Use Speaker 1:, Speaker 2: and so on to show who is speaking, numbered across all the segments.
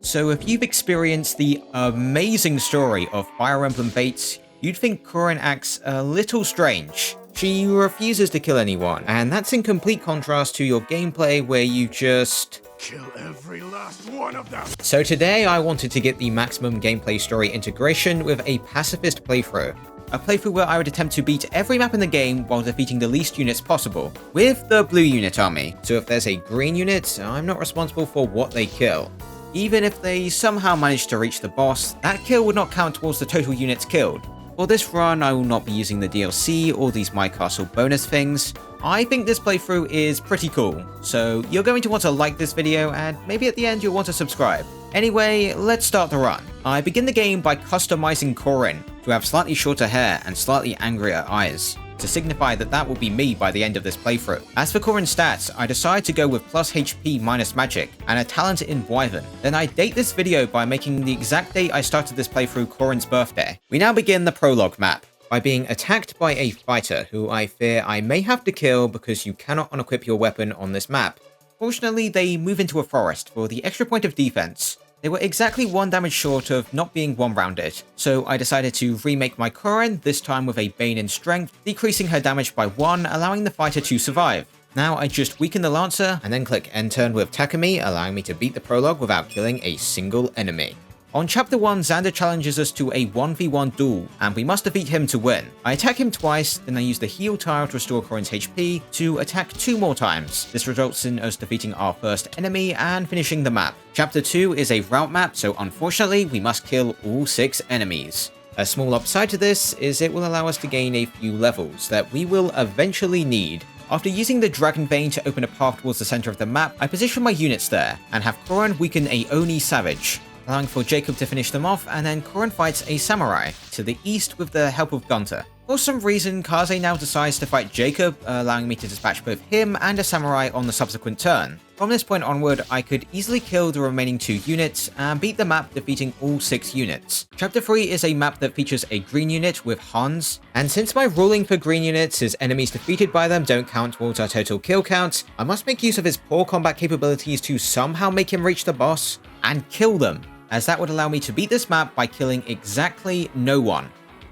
Speaker 1: So if you've experienced the amazing story of Fire Emblem Fates, you'd think Corrin acts a little strange. She refuses to kill anyone, and that's in complete contrast to your gameplay where you just
Speaker 2: kill every last one of them.
Speaker 1: So today I wanted to get the maximum gameplay story integration with a pacifist playthrough. A playthrough where I would attempt to beat every map in the game while defeating the least units possible, with the blue unit army. So if there's a green unit, I'm not responsible for what they kill. Even if they somehow manage to reach the boss, that kill would not count towards the total units killed. For this run, I will not be using the DLC or these My Castle bonus things. I think this playthrough is pretty cool, so you're going to want to like this video and maybe at the end you'll want to subscribe. Anyway, let's start the run. I begin the game by customizing Corrin to have slightly shorter hair and slightly angrier eyes, to signify that that will be me by the end of this playthrough. As for Corrin's stats, I decide to go with plus HP minus magic and a talent in Wyvern. Then I date this video by making the exact date I started this playthrough Corrin's birthday. We now begin the prologue map by being attacked by a fighter who I fear I may have to kill because you cannot unequip your weapon on this map. Fortunately, they move into a forest for the extra point of defense. They were exactly 1 damage short of not being one-rounded, so I decided to remake my Corrin, this time with a Bane in Strength, decreasing her damage by 1, allowing the fighter to survive. Now I just weaken the Lancer, and then click End Turn with Takumi, allowing me to beat the prologue without killing a single enemy. On Chapter 1, Xander challenges us to a 1v1 duel, and we must defeat him to win. I attack him twice, then I use the heal tile to restore Corrin's HP to attack 2 more times. This results in us defeating our first enemy and finishing the map. Chapter 2 is a route map, so unfortunately we must kill all 6 enemies. A small upside to this is it will allow us to gain a few levels that we will eventually need. After using the Dragon Vein to open a path towards the center of the map, I position my units there, and have Corrin weaken a Oni Savage, allowing for Jacob to finish them off, and then Corrin fights a Samurai to the east with the help of Gunter. For some reason, Kaze now decides to fight Jacob, allowing me to dispatch both him and a Samurai on the subsequent turn. From this point onward, I could easily kill the remaining 2 units and beat the map, defeating all 6 units. Chapter 3 is a map that features a green unit with Hans, and since my ruling for green units is enemies defeated by them don't count towards our total kill count, I must make use of his poor combat capabilities to somehow make him reach the boss and kill them, as that would allow me to beat this map by killing exactly no one.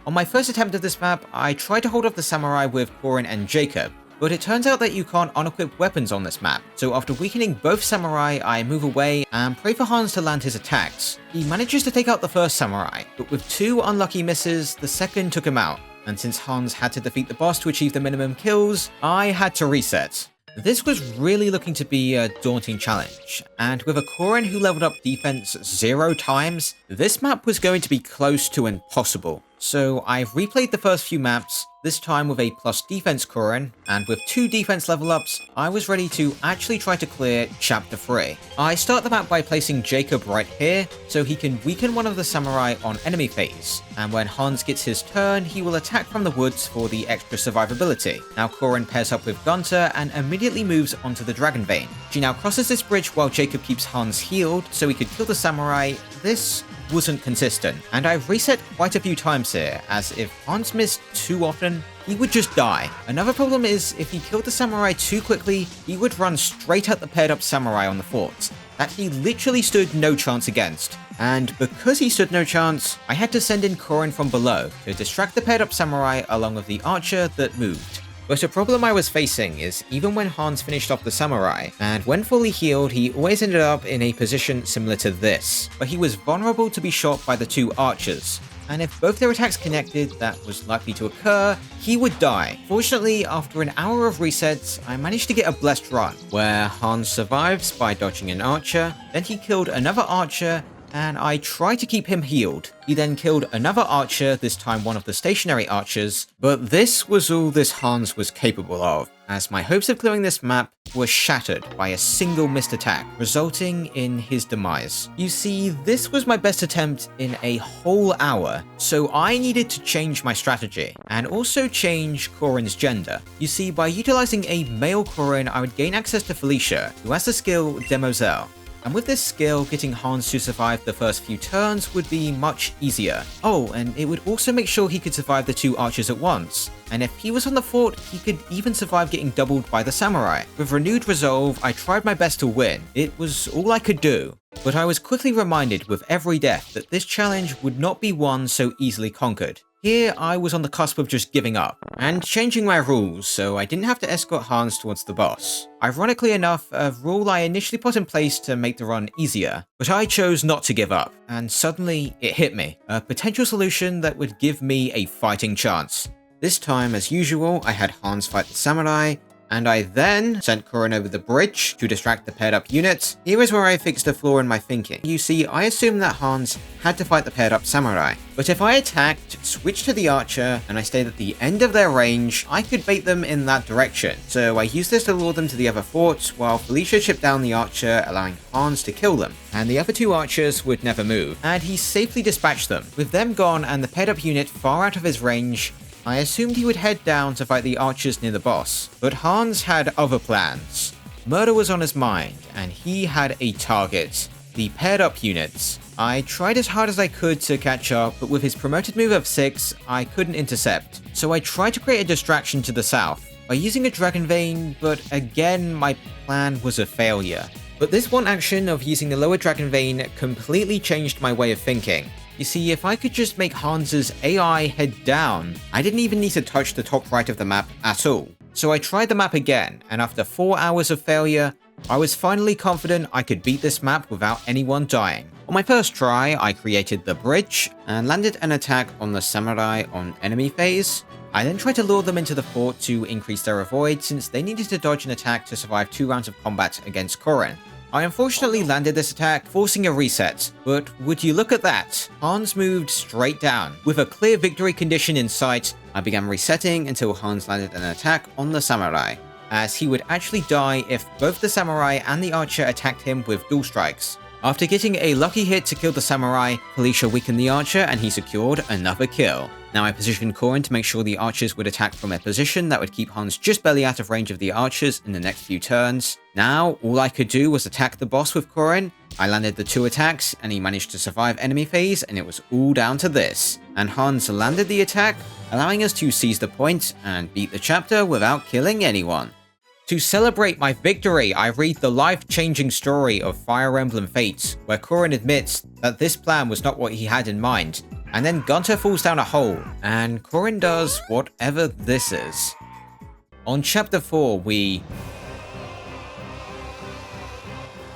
Speaker 1: On my first attempt of this map, I tried to hold off the Samurai with Corrin and Jacob, but it turns out that you can't unequip weapons on this map, so after weakening both Samurai, I move away and pray for Hans to land his attacks. He manages to take out the first Samurai, but with 2 unlucky misses, the second took him out, and since Hans had to defeat the boss to achieve the minimum kills, I had to reset. This was really looking to be a daunting challenge, and with a Corrin who leveled up defense 0 times, this map was going to be close to impossible. So I've replayed the first few maps, this time with a plus defense Corrin, and with 2 defense level ups, I was ready to actually try to clear Chapter 3. I start the map by placing Jacob right here, so he can weaken one of the Samurai on enemy phase, and when Hans gets his turn, he will attack from the woods for the extra survivability. Now Corrin pairs up with Gunter and immediately moves onto the Dragon Vein. She now crosses this bridge while Jacob keeps Hans healed, so he could kill the Samurai. This wasn't consistent, and I've reset quite a few times here, as if Hans missed too often, he would just die. Another problem is, if he killed the Samurai too quickly, he would run straight at the paired up Samurai on the fort, that he literally stood no chance against. And because he stood no chance, I had to send in Corrin from below to distract the paired up Samurai along with the archer that moved. But a problem I was facing is even when Hans finished off the Samurai, and when fully healed he always ended up in a position similar to this, where he was vulnerable to be shot by the 2 archers, and if both their attacks connected, that was likely to occur, he would die. Fortunately, after an hour of resets, I managed to get a blessed run, where Hans survives by dodging an archer, then he killed another archer, and I tried to keep him healed. He then killed another archer, this time one of the stationary archers, but this was all this Hans was capable of, as my hopes of clearing this map were shattered by a single missed attack, resulting in his demise. You see, this was my best attempt in a whole hour, so I needed to change my strategy, and also change Corrin's gender. You see, by utilizing a male Corrin, I would gain access to Felicia, who has the skill Demoiselle. And with this skill, getting Hans to survive the first few turns would be much easier. Oh, and it would also make sure he could survive the 2 archers at once. And if he was on the fort, he could even survive getting doubled by the Samurai. With renewed resolve, I tried my best to win. It was all I could do. But I was quickly reminded with every death that this challenge would not be one so easily conquered. Here, I was on the cusp of just giving up, and changing my rules so I didn't have to escort Hans towards the boss. Ironically enough, a rule I initially put in place to make the run easier, but I chose not to give up, and suddenly it hit me, a potential solution that would give me a fighting chance. This time, as usual, I had Hans fight the samurai, and I then sent Kurin over the bridge to distract the paired up units. Here is where I fixed a flaw in my thinking. You see, I assumed that Hans had to fight the paired up samurai, but if I attacked, switched to the archer, and I stayed at the end of their range, I could bait them in that direction. So I used this to lure them to the other fort, while Felicia chipped down the archer, allowing Hans to kill them. And the other two archers would never move, and he safely dispatched them. With them gone and the paired up unit far out of his range, I assumed he would head down to fight the archers near the boss, but Hans had other plans. Murder was on his mind, and he had a target: the paired up units. I tried as hard as I could to catch up, but with his promoted move of 6, I couldn't intercept. So I tried to create a distraction to the south by using a Dragon Vein, but again my plan was a failure. But this one action of using the lower Dragon Vein completely changed my way of thinking. You see, if I could just make Hans's AI head down, I didn't even need to touch the top right of the map at all. So I tried the map again, and after 4 hours of failure, I was finally confident I could beat this map without anyone dying. On my first try, I created the bridge, and landed an attack on the samurai on enemy phase. I then tried to lure them into the fort to increase their avoid, since they needed to dodge an attack to survive 2 rounds of combat against Kurin. I unfortunately landed this attack, forcing a reset, but would you look at that, Hans moved straight down. With a clear victory condition in sight, I began resetting until Hans landed an attack on the samurai, as he would actually die if both the samurai and the archer attacked him with dual strikes. After getting a lucky hit to kill the samurai, Felicia weakened the archer and he secured another kill. Now I positioned Kurin to make sure the archers would attack from a position that would keep Hans just barely out of range of the archers in the next few turns. Now, all I could do was attack the boss with Kurin. I landed the 2 attacks and he managed to survive enemy phase, and it was all down to this. And Hans landed the attack, allowing us to seize the point and beat the chapter without killing anyone. To celebrate my victory, I read the life-changing story of Fire Emblem Fates, where Kurin admits that this plan was not what he had in mind, and then Gunter falls down a hole, and Kurin does whatever this is. On Chapter 4,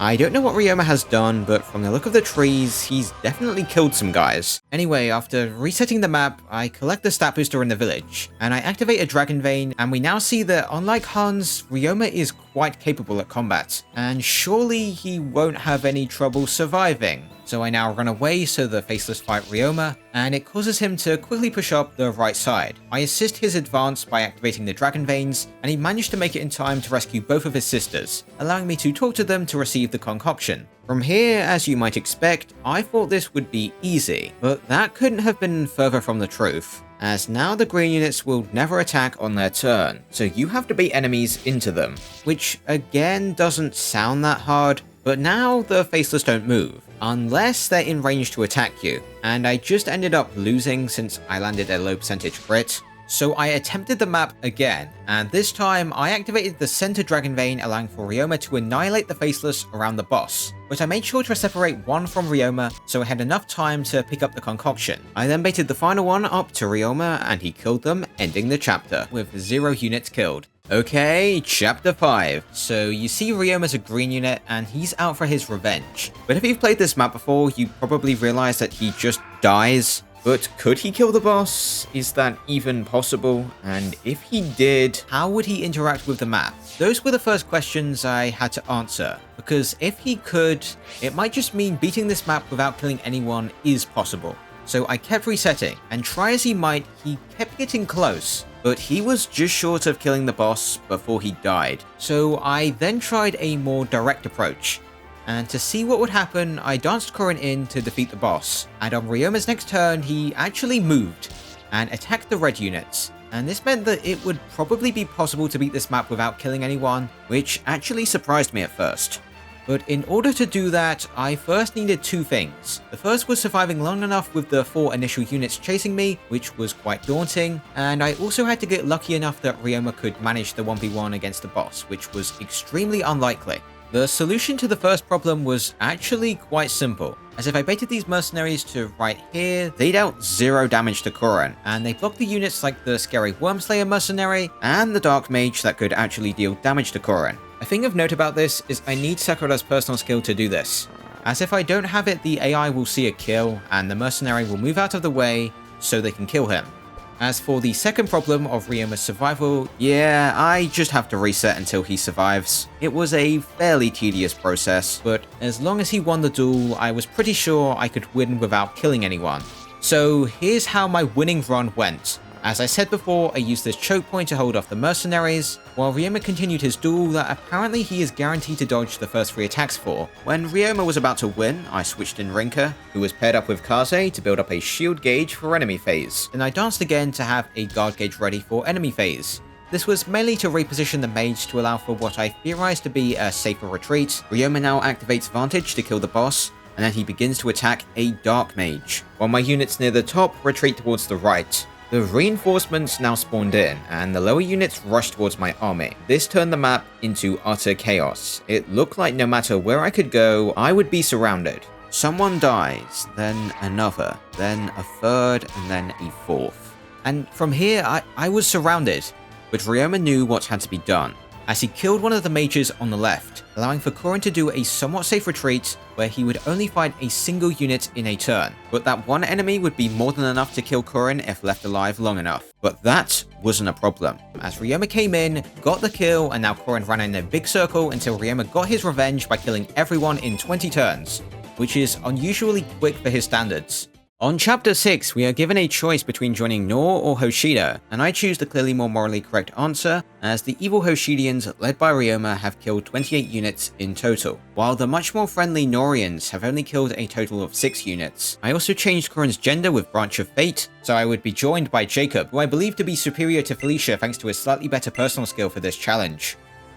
Speaker 1: I don't know what Ryoma has done, but from the look of the trees, he's definitely killed some guys. Anyway, after resetting the map, I collect the stat booster in the village, and I activate a Dragon Vein, and we now see that unlike Hans, Ryoma is quite capable at combat, and surely he won't have any trouble surviving. So I now run away so the Faceless fight Ryoma, and it causes him to quickly push up the right side. I assist his advance by activating the Dragon Veins, and he managed to make it in time to rescue both of his sisters, allowing me to talk to them to receive the concoction. From here, as you might expect, I thought this would be easy, but that couldn't have been further from the truth, as now the green units will never attack on their turn, so you have to bait enemies into them, which again doesn't sound that hard, but now the Faceless don't move, unless they're in range to attack you, and I just ended up losing since I landed a low percentage crit. So I attempted the map again, and this time I activated the center Dragon Vein, allowing for Ryoma to annihilate the Faceless around the boss, but I made sure to separate one from Ryoma so I had enough time to pick up the concoction. I then baited the final one up to Ryoma and he killed them, ending the chapter, with 0 units killed. Okay, Chapter 5. So you see Ryoma's a green unit and he's out for his revenge. But if you've played this map before, you probably realize that he just dies. But could he kill the boss? Is that even possible? And if he did, how would he interact with the map? Those were the first questions I had to answer, because if he could, it might just mean beating this map without killing anyone is possible. So I kept resetting, and try as he might, he kept getting close, but he was just short of killing the boss before he died. So I then tried a more direct approach. And to see what would happen, I danced Kurin in to defeat the boss, and on Ryoma's next turn he actually moved and attacked the red units, and this meant that it would probably be possible to beat this map without killing anyone, which actually surprised me at first. But in order to do that, I first needed 2 things. The first was surviving long enough with the 4 initial units chasing me, which was quite daunting, and I also had to get lucky enough that Ryoma could manage the 1v1 against the boss, which was extremely unlikely. The solution to the first problem was actually quite simple, as if I baited these mercenaries to right here, they dealt 0 damage to Corrin, and they blocked the units like the scary Wormslayer mercenary and the Dark Mage that could actually deal damage to Corrin. A thing of note about this is I need Sakura's personal skill to do this, as if I don't have it, the AI will see a kill and the mercenary will move out of the way so they can kill him. As for the second problem of Ryoma's survival, yeah, I just have to reset until he survives. It was a fairly tedious process, but as long as he won the duel, I was pretty sure I could win without killing anyone. So here's how my winning run went. As I said before, I used this choke point to hold off the mercenaries, while Ryoma continued his duel that apparently he is guaranteed to dodge the first 3 attacks for. When Ryoma was about to win, I switched in Rinka, who was paired up with Kaze to build up a shield gauge for enemy phase. Then I danced again to have a guard gauge ready for enemy phase. This was mainly to reposition the mage to allow for what I theorized to be a safer retreat. Ryoma now activates Vantage to kill the boss, and then he begins to attack a Dark Mage, while my units near the top retreat towards the right. The reinforcements now spawned in, and the lower units rushed towards my army. This turned the map into utter chaos. It looked like no matter where I could go, I would be surrounded. Someone dies, then another, then a third, and then a fourth. And from here, I was surrounded, but Ryoma knew what had to be done, as he killed one of the mages on the left, allowing for Corrin to do a somewhat safe retreat where he would only fight a single unit in a turn. But that one enemy would be more than enough to kill Corrin if left alive long enough. But that wasn't a problem, as Ryoma came in, got the kill, and now Corrin ran in a big circle until Ryoma got his revenge by killing everyone in 20 turns, which is unusually quick for his standards. On Chapter 6, we are given a choice between joining Nor or Hoshida, and I choose the clearly more morally correct answer, as the evil Hoshidians, led by Ryoma, have killed 28 units in total, while the much more friendly Norians have only killed a total of 6 units. I also changed Corrin's gender with Branch of Fate, so I would be joined by Jacob, who I believe to be superior to Felicia thanks to his slightly better personal skill for this challenge.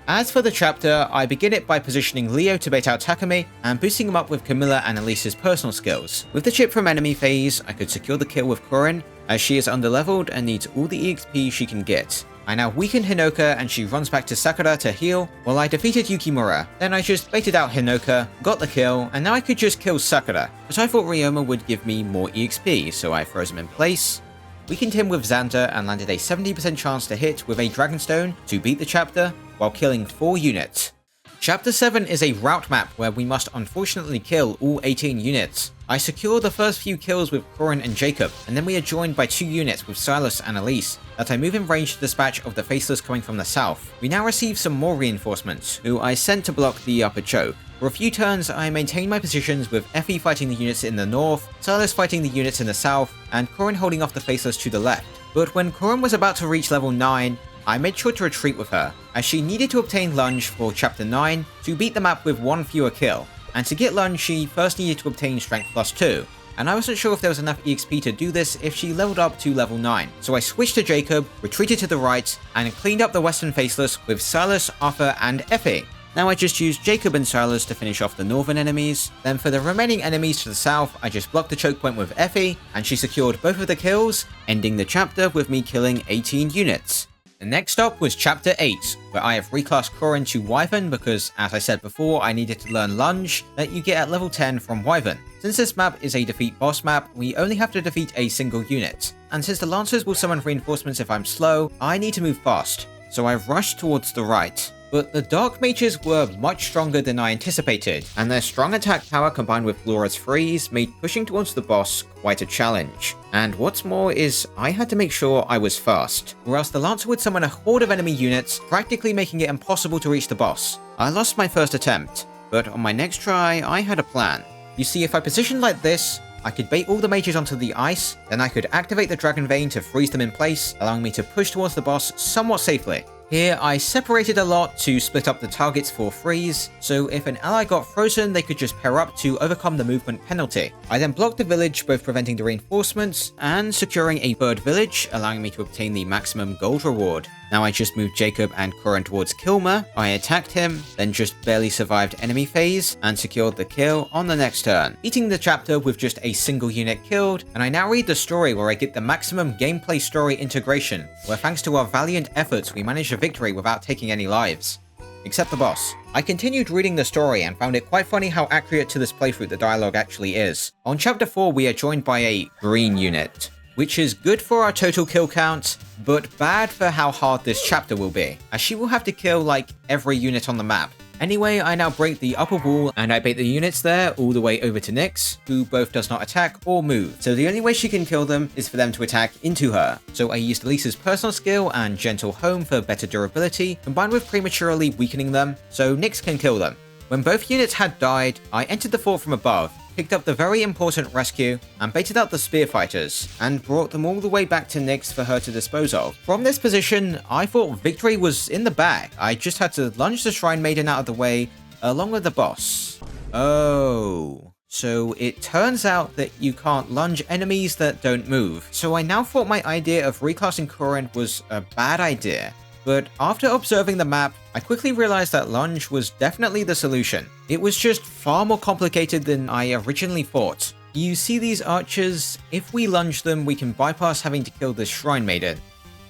Speaker 1: As for the chapter, I begin it by positioning Leo to bait out Takumi and boosting him up with Camilla and Elise's personal skills. With the chip from enemy phase, I could secure the kill with Corrin, as she is underleveled and needs all the EXP she can get. I now weaken Hinoka and she runs back to Sakura to heal, while I defeated Yukimura. Then I just baited out Hinoka, got the kill, and now I could just kill Sakura, but I thought Ryoma would give me more EXP, so I froze him in place, weakened him with Xanta and landed a 70% chance to hit with a Dragonstone to beat the chapter, while killing 4 units. Chapter 7 is a route map where we must unfortunately kill all 18 units. I secure the first few kills with Corrin and Jacob, and then we are joined by 2 units with Silas and Elise, that I move in range to dispatch of the Faceless coming from the south. We now receive some more reinforcements, who I sent to block the upper choke. For a few turns, I maintain my positions with Effie fighting the units in the north, Silas fighting the units in the south, and Corrin holding off the Faceless to the left. But when Corrin was about to reach level 9, I made sure to retreat with her, as she needed to obtain Lunge for Chapter 9 to beat the map with 1 fewer kill, and to get Lunge she first needed to obtain Strength plus 2, and I wasn't sure if there was enough EXP to do this if she leveled up to level 9, so I switched to Jacob, retreated to the right, and cleaned up the Western Faceless with Silas, Arthur, and Effie. Now I just used Jacob and Silas to finish off the northern enemies, then for the remaining enemies to the south, I just blocked the choke point with Effie, and she secured both of the kills, ending the chapter with me killing 18 units. The next stop was Chapter 8, where I have reclassed Corrin to Wyvern because, as I said before, I needed to learn Lunge that you get at level 10 from Wyvern. Since this map is a defeat boss map, we only have to defeat a single unit, and since the Lancers will summon reinforcements if I'm slow, I need to move fast, so I've rushed towards the right. But the Dark Mages were much stronger than I anticipated, and their strong attack power combined with Laura's freeze made pushing towards the boss quite a challenge. And what's more is, I had to make sure I was fast, or else the Lancer would summon a horde of enemy units, practically making it impossible to reach the boss. I lost my first attempt, but on my next try, I had a plan. You see, if I positioned like this, I could bait all the mages onto the ice, then I could activate the Dragon Vein to freeze them in place, allowing me to push towards the boss somewhat safely. Here, I separated a lot to split up the targets for freeze, so if an ally got frozen, they could just pair up to overcome the movement penalty. I then blocked the village, both preventing the reinforcements and securing a third village, allowing me to obtain the maximum gold reward. Now I just moved Jacob and Corrin towards Kilmer, I attacked him, then just barely survived enemy phase, and secured the kill on the next turn, beating the chapter with just a single unit killed, and I now read the story where I get the maximum gameplay story integration, where thanks to our valiant efforts we managed a victory without taking any lives. except the boss. I continued reading the story and found it quite funny how accurate to this playthrough the dialogue actually is. On chapter 4, we are joined by a green unit, which is good for our total kill count, but bad for how hard this chapter will be, as she will have to kill like every unit on the map. Anyway, I now break the upper wall and I bait the units there all the way over to Nyx, who both does not attack or move, so the only way she can kill them is for them to attack into her. So I used Elisa's personal skill and Gentle Home for better durability, combined with prematurely weakening them, so Nyx can kill them. When both units had died, I entered the fort from above, picked up the very important rescue, and baited out the spear fighters, and brought them all the way back to Nyx for her to dispose of. From this position, I thought victory was in the bag. I just had to lunge the Shrine Maiden out of the way, along with the boss. Oh. So it turns out that you can't lunge enemies that don't move. So I now thought my idea of reclassing Corin was a bad idea. But after observing the map, I quickly realized that lunge was definitely the solution. It was just far more complicated than I originally thought. You see these archers? If we lunge them, we can bypass having to kill this Shrine Maiden.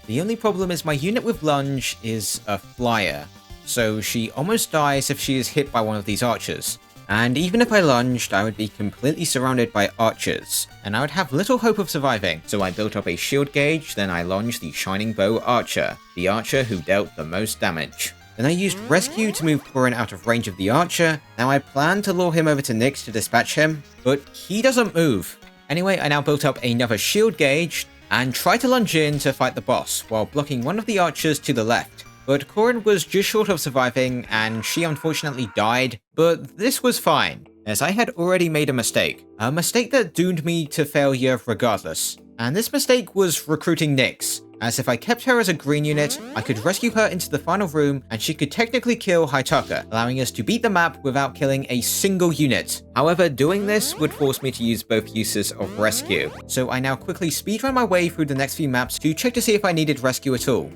Speaker 1: The only problem is my unit with lunge is a flyer, so she almost dies if she is hit by one of these archers. And even if I lunged, I would be completely surrounded by archers, and I would have little hope of surviving. So I built up a shield gauge, then I lunged the Shining Bow Archer, the archer who dealt the most damage. Then I used Rescue to move Corin out of range of the archer. Now I planned to lure him over to Nyx to dispatch him, but he doesn't move. Anyway, I now built up another shield gauge, and tried to lunge in to fight the boss, while blocking one of the archers to the left. But Corin was just short of surviving, and she unfortunately died, but this was fine, as I had already made a mistake that doomed me to failure regardless. And this mistake was recruiting Nyx, as if I kept her as a green unit, I could rescue her into the final room, and she could technically kill Hitaka, allowing us to beat the map without killing a single unit. However, doing this would force me to use both uses of rescue, so I now quickly speedrun my way through the next few maps to check to see if I needed rescue at all.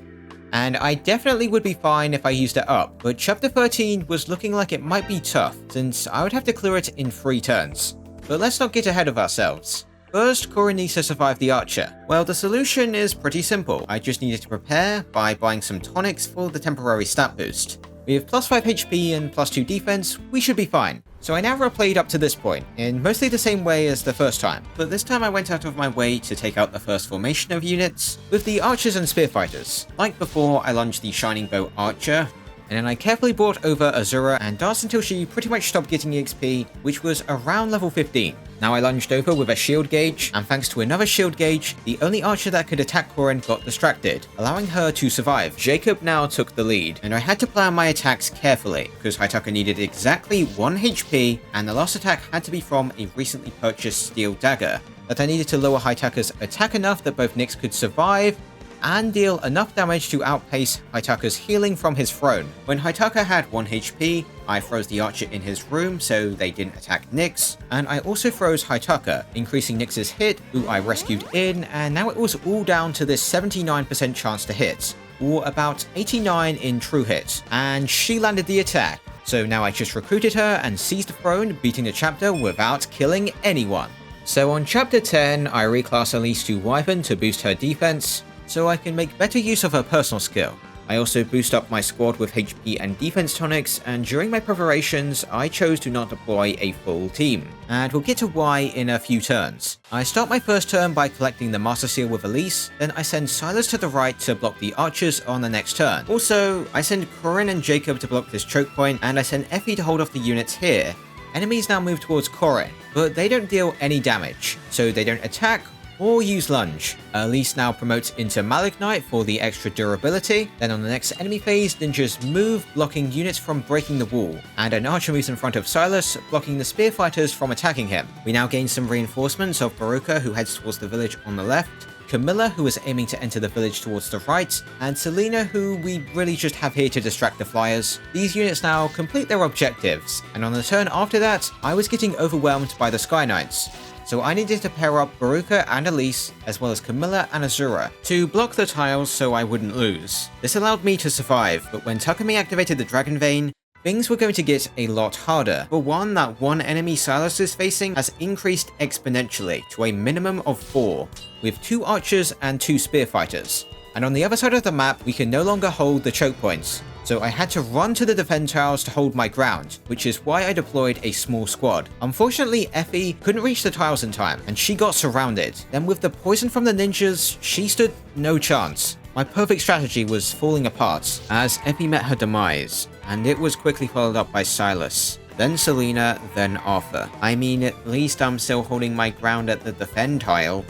Speaker 1: And I definitely would be fine if I used it up, but chapter 13 was looking like it might be tough, since I would have to clear it in 3 turns. But let's not get ahead of ourselves. First, Corin needs to survive the archer. Well, the solution is pretty simple. I just needed to prepare by buying some tonics for the temporary stat boost. With plus 5 HP and plus 2 defense, we should be fine. So I now replayed up to this point, in mostly the same way as the first time, but this time I went out of my way to take out the first formation of units, with the archers and spearfighters. Like before, I lunged the Shining Bow Archer, and then I carefully brought over Azura and danced until she pretty much stopped getting EXP, which was around level 15. Now I lunged over with a shield gauge, and thanks to another shield gauge, the only archer that could attack Corin got distracted, allowing her to survive. Jacob now took the lead, and I had to plan my attacks carefully, because Hitaka needed exactly 1 HP, and the last attack had to be from a recently purchased steel dagger, that I needed to lower Hitaka's attack enough that both Nyx could survive, and deal enough damage to outpace Hitaka's healing from his throne. When Hitaka had 1 HP, I froze the archer in his room so they didn't attack Nyx, and I also froze Hitaka, increasing Nyx's hit, who I rescued in, and now it was all down to this 79% chance to hit, or about 89 in true hit, and she landed the attack. So now I just recruited her and seized the throne, beating the chapter without killing anyone. So on chapter 10, I reclass Elise to Wyvern to boost her defense, so I can make better use of her personal skill. I also boost up my squad with HP and defense tonics, and during my preparations, I chose to not deploy a full team, and we'll get to why in a few turns. I start my first turn by collecting the Master Seal with Elise, then I send Silas to the right to block the archers on the next turn. Also, I send Corin and Jacob to block this choke point, and I send Effie to hold off the units here. Enemies now move towards Corin, but they don't deal any damage, so they don't attack or use lunge. Elise now promotes into Malignite for the extra durability. Then on the next enemy phase, ninjas move, blocking units from breaking the wall, and an archer moves in front of Silas, blocking the spearfighters from attacking him. We now gain some reinforcements of Baruka, who heads towards the village on the left, Camilla, who is aiming to enter the village towards the right, and Selena, who we really just have here to distract the flyers. These units now complete their objectives, and on the turn after that, I was getting overwhelmed by the Sky Knights. So I needed to pair up Baruka and Elise, as well as Camilla and Azura, to block the tiles so I wouldn't lose. This allowed me to survive, but when Takumi activated the Dragon Vein, things were going to get a lot harder. For one, that one enemy Silas is facing has increased exponentially to a minimum of 4, with 2 archers and 2 spearfighters. And on the other side of the map, we can no longer hold the choke points. so I had to run to the defend tiles to hold my ground, which is why I deployed a small squad. Unfortunately, Effie couldn't reach the tiles in time, and she got surrounded. Then with the poison from the ninjas, she stood no chance. My perfect strategy was falling apart as Effie met her demise, and it was quickly followed up by Silas. Then Selena, then Arthur. I mean, at least I'm still holding my ground at the defend tile.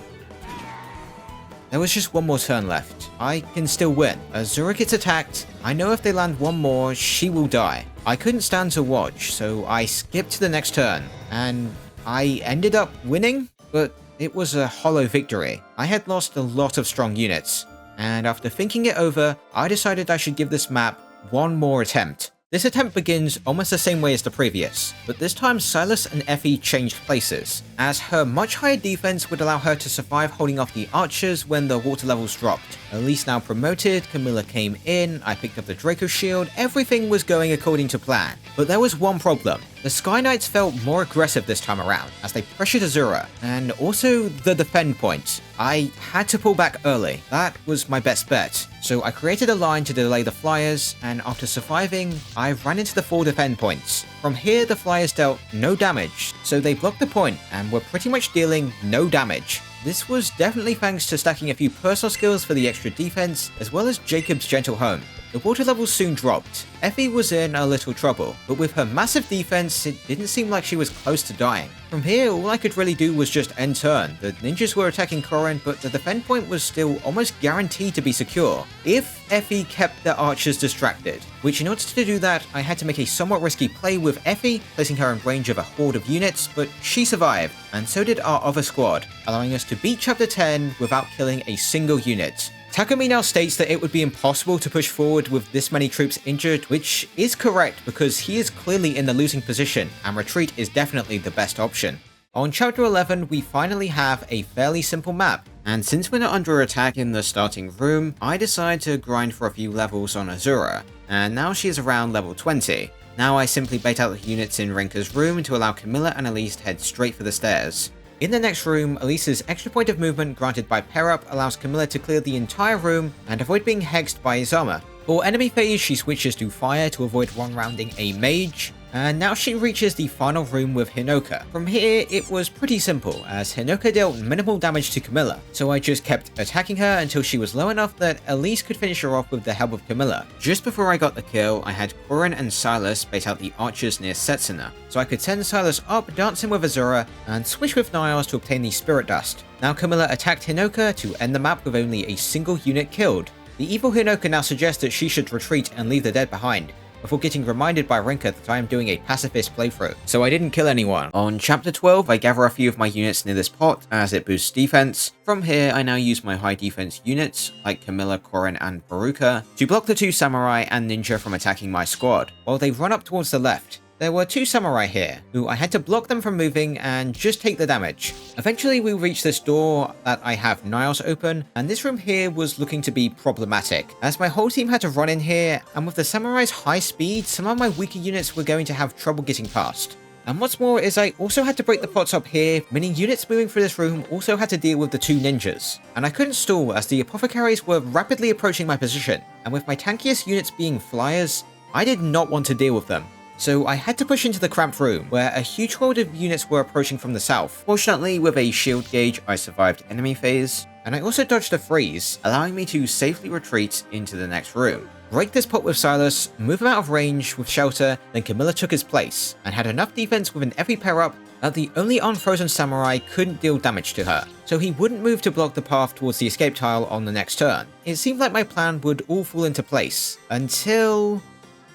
Speaker 1: There was just one more turn left. I can still win. Azura gets attacked. I know if they land one more, she will die. I couldn't stand to watch, so I skipped to the next turn, and I ended up winning, but it was a hollow victory. I had lost a lot of strong units, and after thinking it over, I decided I should give this map one more attempt. This attempt begins almost the same way as the previous, but this time Silas and Effie changed places, as her much higher defense would allow her to survive holding off the archers when the water levels dropped. Elise now promoted, Camilla came in, I picked up the Draco shield, everything was going according to plan. But there was one problem. The Sky Knights felt more aggressive this time around, as they pressured Azura, and also the defend point. I had to pull back early. That was my best bet. So I created a line to delay the flyers, and after surviving, I ran into the 4 defend points. From here, the flyers dealt no damage, so they blocked the point and were pretty much dealing no damage. This was definitely thanks to stacking a few personal skills for the extra defense, as well as Jacob's gentle home. The water levels soon dropped. Effie was in a little trouble, but with her massive defense, it didn't seem like she was close to dying. From here, all I could really do was just end turn. The ninjas were attacking Corin, but the defend point was still almost guaranteed to be secure, if Effie kept the archers distracted. Which in order to do that, I had to make a somewhat risky play with Effie, placing her in range of a horde of units, but she survived, and so did our other squad, allowing us to beat Chapter 10 without killing a single unit. Takumi now states that it would be impossible to push forward with this many troops injured, which is correct because he is clearly in the losing position, and retreat is definitely the best option. On Chapter 11, we finally have a fairly simple map, and since we're not under attack in the starting room, I decide to grind for a few levels on Azura, and now she is around level 20. Now I simply bait out the units in Rinka's room to allow Camilla and Elise to head straight for the stairs. In the next room, Elise's extra point of movement granted by pair up allows Camilla to clear the entire room and avoid being hexed by Izama. For enemy phase, she switches to fire to avoid one-rounding a mage, and now she reaches the final room with Hinoka. From here, it was pretty simple, as Hinoka dealt minimal damage to Camilla, so I just kept attacking her until she was low enough that Elise could finish her off with the help of Camilla. Just before I got the kill, I had Corin and Silas bait out the archers near Setsuna, so I could send Silas up, dancing with Azura, and switch with Niles to obtain the Spirit Dust. Now Camilla attacked Hinoka to end the map with only a single unit killed. The evil Hinoka now suggests that she should retreat and leave the dead behind, before getting reminded by Rinka that I am doing a pacifist playthrough, so I didn't kill anyone. On Chapter 12, I gather a few of my units near this pot, as it boosts defense. From here, I now use my high defense units, like Camilla, Corin, and Baruka, to block the 2 samurai and ninja from attacking my squad, while they run up towards the left. There were 2 samurai here, who I had to block them from moving and just take the damage. Eventually we reached this door that I have Niles open, and this room here was looking to be problematic, as my whole team had to run in here, and with the samurai's high speed, some of my weaker units were going to have trouble getting past. And what's more is I also had to break the pots up here, meaning units moving through this room also had to deal with the 2 ninjas. And I couldn't stall as the apothecaries were rapidly approaching my position, and with my tankiest units being flyers, I did not want to deal with them. So I had to push into the cramped room, where a huge horde of units were approaching from the south. Fortunately, with a shield gauge, I survived enemy phase, and I also dodged a freeze, allowing me to safely retreat into the next room. Break this pot with Silas, move him out of range with shelter, then Camilla took his place, and had enough defense with an every pair up that the only unfrozen samurai couldn't deal damage to her, so he wouldn't move to block the path towards the escape tile on the next turn. It seemed like my plan would all fall into place, until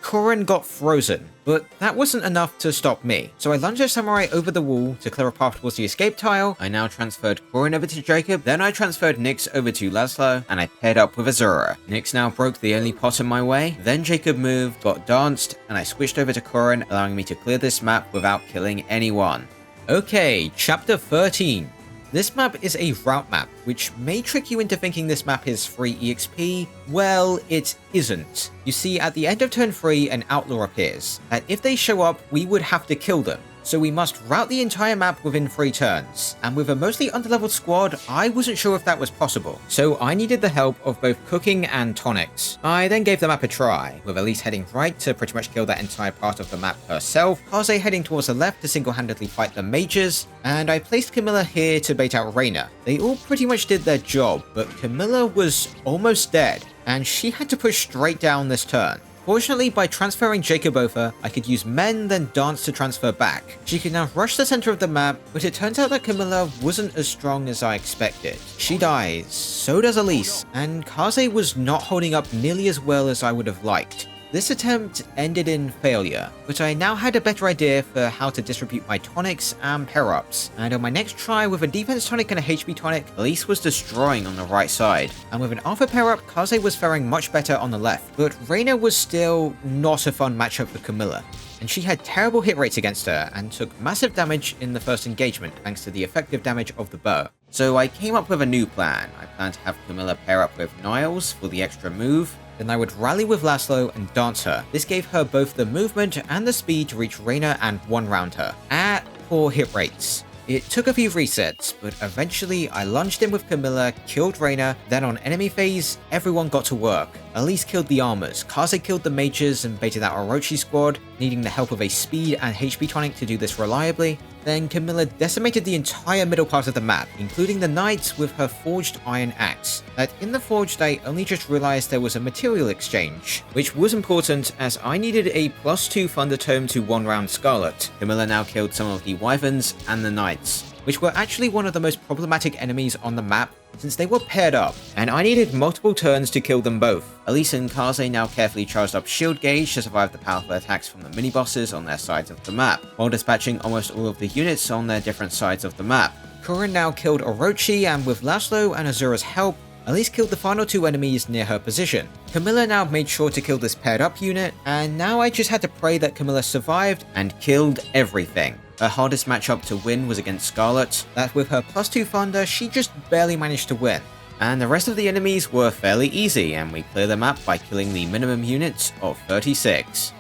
Speaker 1: Corin got frozen, but that wasn't enough to stop me. So I lunged a samurai over the wall to clear a path towards the escape tile. I now transferred Corin over to Jacob, then I transferred Nyx over to Laszlo, and I paired up with Azura. Nyx now broke the only pot in my way, then Jacob moved, got danced, and I switched over to Corin, allowing me to clear this map without killing anyone. Okay, Chapter 13. This map is a route map, which may trick you into thinking this map is free EXP. Well, it isn't. You see, at the end of turn 3, an outlaw appears, and if they show up, we would have to kill them. so we must route the entire map within 3 turns, and with a mostly underleveled squad, I wasn't sure if that was possible, so I needed the help of both cooking and tonics. I then gave the map a try, with Elise heading right to pretty much kill that entire part of the map herself, Kaze heading towards the left to single-handedly fight the mages, and I placed Camilla here to bait out Reyna. They all pretty much did their job, but Camilla was almost dead, and she had to push straight down this turn. Fortunately, by transferring Jacob over, I could use Men then Dance to transfer back. She could now rush the center of the map, but it turns out that Camilla wasn't as strong as I expected. She dies, so does Elise, and Kaze was not holding up nearly as well as I would have liked. This attempt ended in failure, but I now had a better idea for how to distribute my tonics and pair-ups, and on my next try with a defense tonic and a HP tonic, Elise was destroying on the right side, and with an alpha pair-up, Kaze was faring much better on the left, but Reyna was still not a fun matchup for Camilla, and she had terrible hit rates against her and took massive damage in the first engagement thanks to the effective damage of the bow. So I came up with a new plan. I planned to have Camilla pair up with Niles for the extra move, then I would rally with Laszlo and dance her. This gave her both the movement and the speed to reach Reyna and one-round her, at poor hit rates. It took a few resets, but eventually I lunged in with Camilla, killed Reyna, then on enemy phase, everyone got to work. Elise killed the armors, Kaze killed the mages and baited out Orochi squad, needing the help of a speed and HP tonic to do this reliably. Then Camilla decimated the entire middle part of the map, including the knights with her forged iron axe. That in the forged I only just realized there was a material exchange, which was important as I needed a +2 Thunder Tome to one-round Scarlet. Camilla now killed some of the wyverns and the knights, which were actually one of the most problematic enemies on the map since they were paired up, and I needed multiple turns to kill them both. Elise and Kaze now carefully charged up shield gauge to survive the powerful attacks from the mini-bosses on their sides of the map, while dispatching almost all of the units on their different sides of the map. Kurin now killed Orochi, and with Laszlo and Azura's help, Elise killed the final 2 enemies near her position. Camilla now made sure to kill this paired up unit, and now I just had to pray that Camilla survived and killed everything. Her hardest matchup to win was against Scarlet, that with her +2 Thunder she just barely managed to win. And the rest of the enemies were fairly easy, and we clear the map by killing the minimum units of 36.